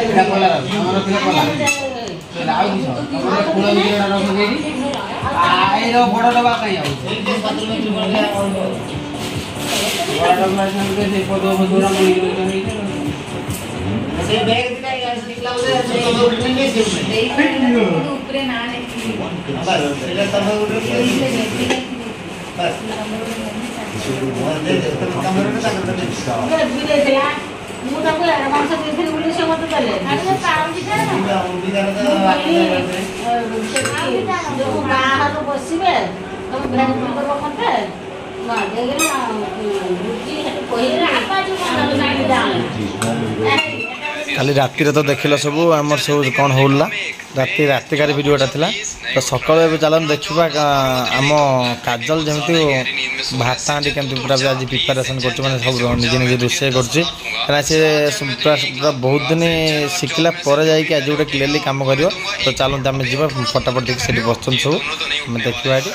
এটা কলা রাখ আমার থেকে কলা লাউ দিছ তোমরা কুড়া বিড়া রাখ দেই আইরো বড় ডবা কাই আউ বড় ডবা সঙ্গে সেই পদো দূরা মুই গনি সেই ব্যাগ দিটা নিকলা বলে সেই উপরে না নে বাস এটা তবে উঠে বাস ମୁଁ ତାକୁ ଆଡ଼ଭାନ୍ସ ଦେଇଥିଲି ବୋଲି ସେ ମୋତେ ଦେଲେ ଯୋଉ ବାହାରୁ ବସିବେ ତମେ ବ୍ୟାଙ୍କ କରିବ ମୋତେ खाली राति तो देखल सब आम सब कौन होला रातिकार भिडियोटा था तो सकाल चलन देखा आम काजल जमी भात हांडी केमती पूरा आज प्रिपेरेसन कर सब निजे निजे रोषे कर बहुत दिन शिखला आज गोटे क्लीयरली कम कर तो चलते आम जा फटाफट से बस सब देखा ये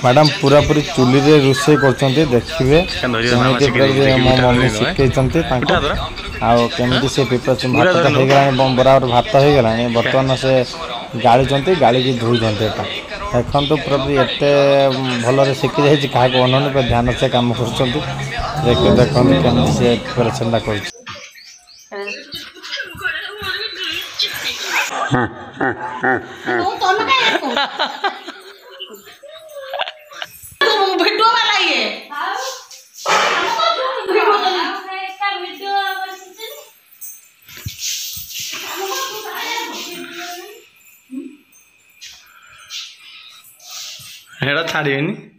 मैडम पूरा पूरी चुली रे रोषे करछन्ते देखिबे मो मम्मी शिखैछन्ते केमती से प्रिपरेशन भात हो गला बराबर भात हो गला बर्तमान से गाड़ी गाड़ी की धोई देखन तो पूरा एते भल शिखी जाए क्या अनन पे ध्यान से काम कर केमती से प्रिपरेशन कर वीडियो वाला ये हेड़ा छाड़िएनी